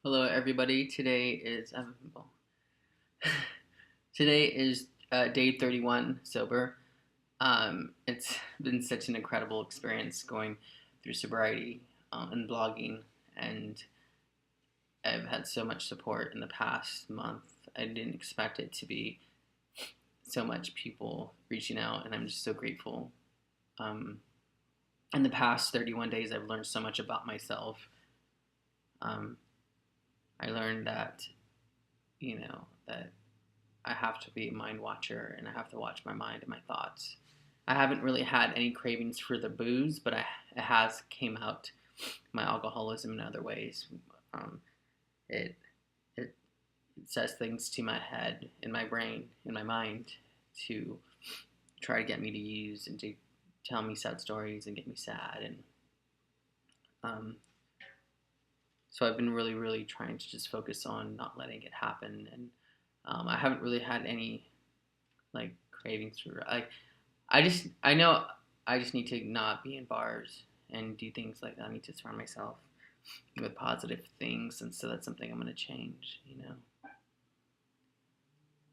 Hello, everybody. Today is day 31 sober. It's been such an incredible experience going through sobriety and blogging, and I've had so much support in the past month. I didn't expect it to be so much people reaching out, and I'm just so grateful. Um, in the past 31 days, I've learned so much about myself. Um, I learned that I have to be a mind watcher and I have to watch my mind and my thoughts. I haven't really had any cravings for the booze, but it has came out my alcoholism in other ways. Um, it, it says things to my head, in my brain, in my mind, to try to get me to use and to tell me sad stories and get me sad. And um, so I've been really, really trying to just focus on not letting it happen. And I haven't really had any like cravings for I know I just need to not be in bars and do things like that. I need to surround myself with positive things, and so that's something I'm going to change.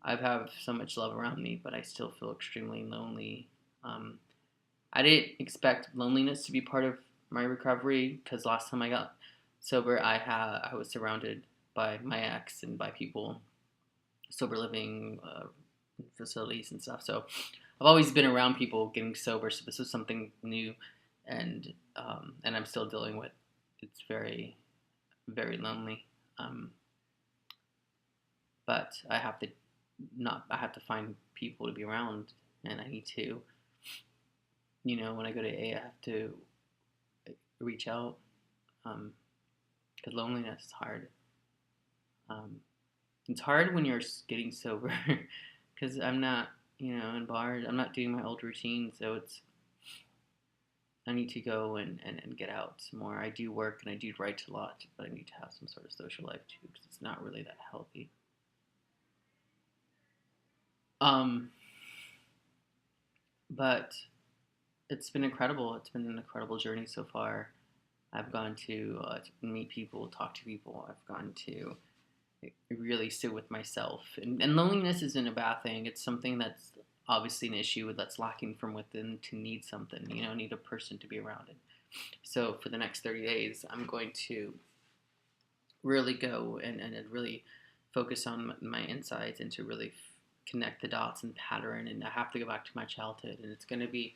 I have so much love around me, but I still feel extremely lonely. Um, I didn't expect loneliness to be part of my recovery because last time I got sober, I was surrounded by my ex and by people sober living facilities and stuff. So I've always been around people getting sober, so this was something new, and I'm still dealing with. It's very, very lonely, um, but I have to find people to be around, and I need to, when I go to A, I have to reach out, because loneliness is hard. Um, it's hard when you're getting sober, because I'm not, in bars. I'm not doing my old routine, so I need to go and get out some more. I do work and I do write a lot, but I need to have some sort of social life too because it's not really that healthy. Um, but it's been incredible. It's been an incredible journey so far. I've gone to meet people, talk to people. I've gone to really sit with myself. And loneliness isn't a bad thing. It's something that's obviously an issue that's lacking from within to need something, need a person to be around it. So for the next 30 days, I'm going to really go and really focus on my insides and to really connect the dots and pattern. And I have to go back to my childhood, and it's going to be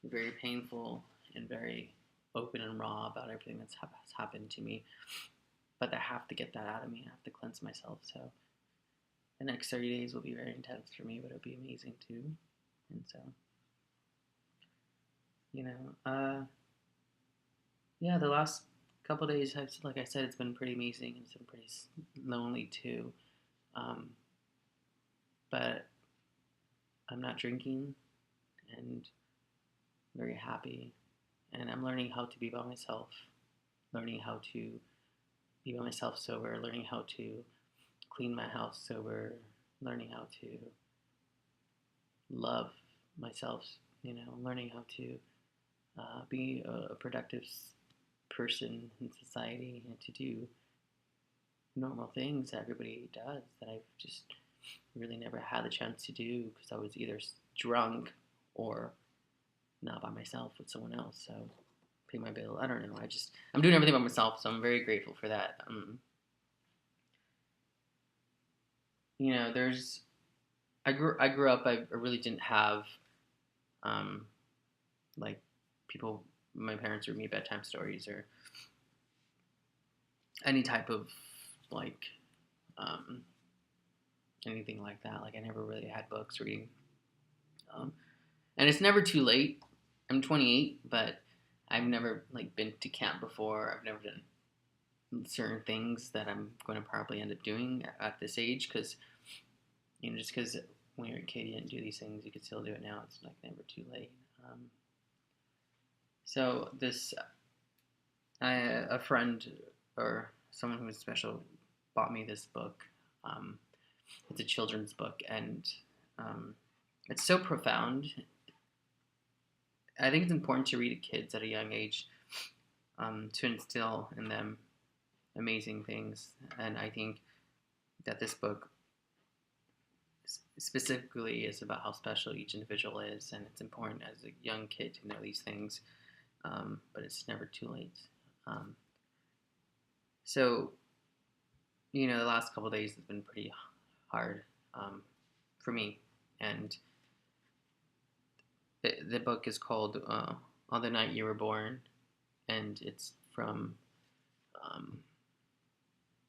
very painful and very open and raw about everything has happened to me. But I have to get that out of me. I have to cleanse myself. So the next 30 days will be very intense for me, but it'll be amazing too. And so, you know, uh, yeah, the last couple days, like I said, it's been pretty amazing. It's been pretty lonely too. Um, but I'm not drinking and very happy. And I'm learning how to be by myself, learning how to be by myself sober, learning how to clean my house sober, learning how to love myself, learning how to be a productive person in society and to do normal things that everybody does that I've just really never had the chance to do because I was either drunk or not by myself with someone else. So pay my bill. I don't know. I'm doing everything by myself, so I'm very grateful for that. There's I grew up. I really didn't have um, like people. My parents read me bedtime stories or any type of like um, anything like that. Like I never really had books reading, um, and it's never too late. I'm 28, but I've never like been to camp before. I've never done certain things that I'm going to probably end up doing at this age because just because when you're a kid you didn't do these things, you can still do it now. It's like never too late. So this a friend or someone who was special bought me this book. Um, it's a children's book, and um, it's so profound. I think it's important to read to kids at a young age to instill in them amazing things. And I think that this book specifically is about how special each individual is, and it's important as a young kid to know these things, but it's never too late. Um, so, the last couple of days have been pretty hard for me, and the book is called On the Night You Were Born, and it's from um,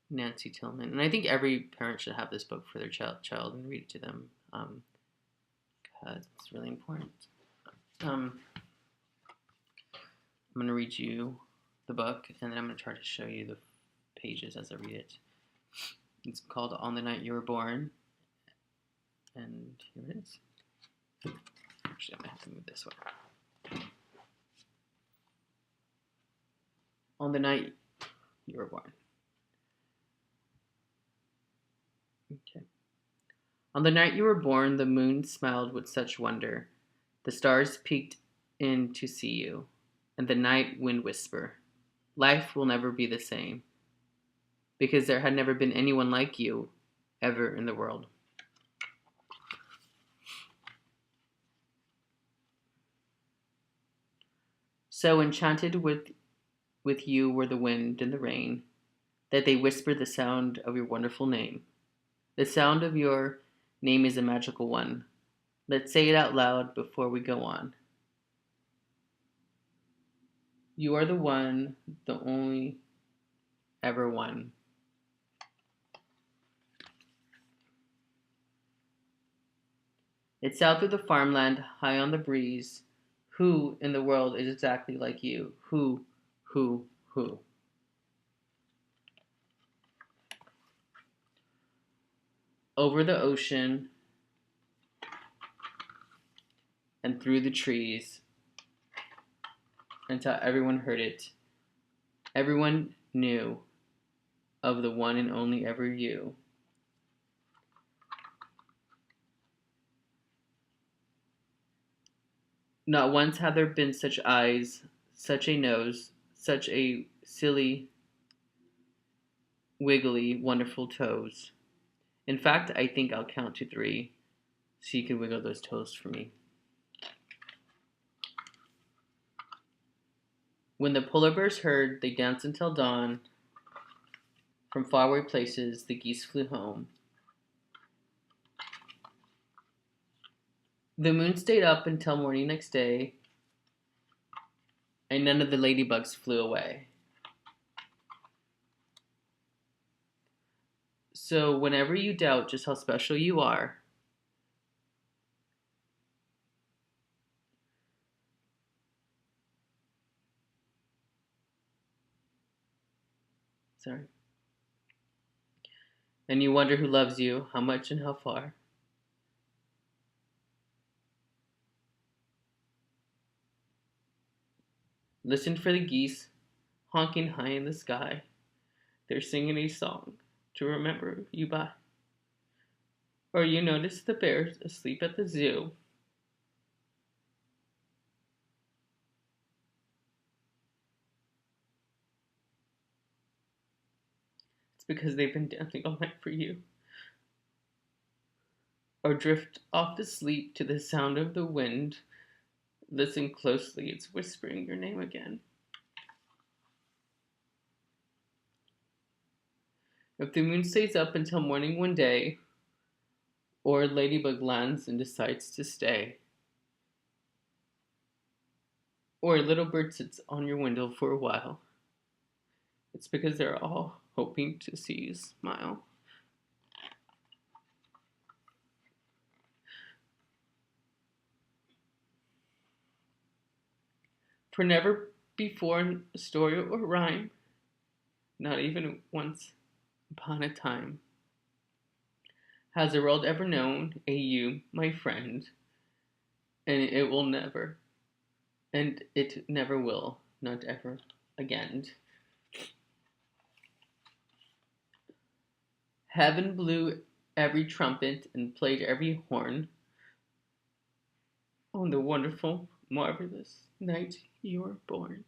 Nancy Tillman. And I think every parent should have this book for their child and read it to them, because it's really important. I'm going to read you the book, and then I'm going to try to show you the pages as I read it. It's called On the Night You Were Born, and here it is. Actually, I'm going to have to move this way. On the night you were born. Okay. On the night you were born, the moon smiled with such wonder. The stars peeked in to see you, and the night wind whisper, life will never be the same, because there had never been anyone like you ever in the world. So enchanted with you were the wind and the rain, that they whispered the sound of your wonderful name. The sound of your name is a magical one. Let's say it out loud before we go on. You are the one, the only, ever one. It's out through the farmland, high on the breeze. Who in the world is exactly like you? Who? Over the ocean and through the trees until everyone heard it. Everyone knew of the one and only ever you. Not once had there been such eyes, such a nose, such a silly, wiggly, wonderful toes. In fact, I think I'll count to 3 so you can wiggle those toes for me. When the polar bears heard, they danced until dawn. From faraway places, the geese flew home. The moon stayed up until morning next day, and none of the ladybugs flew away. So whenever you doubt just how special you are, and you wonder who loves you, how much and how far, listen for the geese honking high in the sky. They're singing a song to remember you by. Or you notice the bears asleep at the zoo. It's because they've been dancing all night for you. Or drift off to sleep to the sound of the wind. Listen closely, it's whispering your name again. If the moon stays up until morning one day, or a ladybug lands and decides to stay, or a little bird sits on your window for a while, it's because they're all hoping to see you smile. For never before in a story or rhyme, not even once upon a time, has the world ever known a you, my friend, and it will never, and it never will, not ever again. Heaven blew every trumpet and played every horn on the wonderful, marvelous night you were born.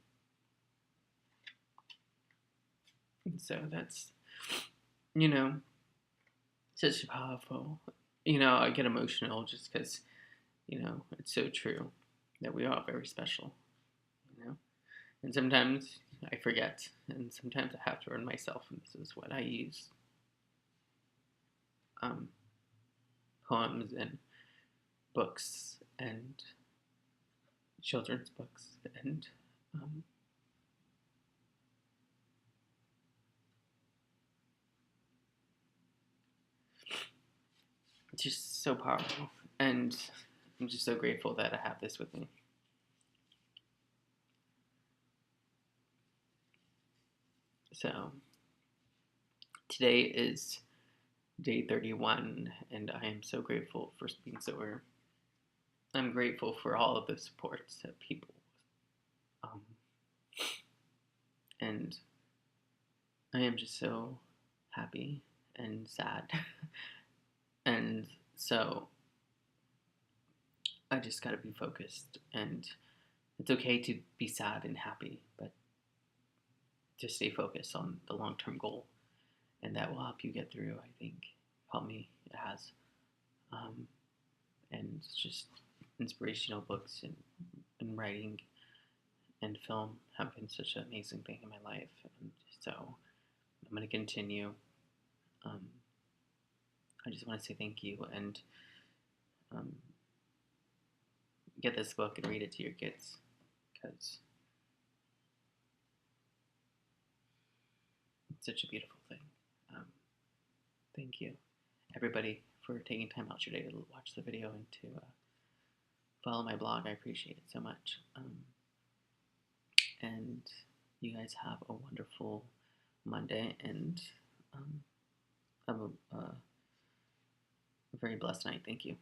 And so that's, you know, such a powerful, I get emotional just because, it's so true that we are very special, you know. And sometimes I forget, and sometimes I have to remind myself, and this is what I use um, poems and books and children's books and um, it's just so powerful. And I'm just so grateful that I have this with me. So today is day 31, and I am so grateful for being sober. I'm grateful for all of the supports that people, um, and I am just so happy and sad. And so I just gotta be focused, and it's okay to be sad and happy, but to stay focused on the long term goal, and that will help you get through. I think help me. It has, um, and just inspirational books and writing and film have been such an amazing thing in my life, and so I'm gonna continue. Um, I just want to say thank you and um, get this book and read it to your kids because it's such a beautiful thing. Um, Thank you, everybody, for taking time out your day to watch the video and to follow my blog. I appreciate it so much. And you guys have a wonderful Monday and have a very blessed night. Thank you.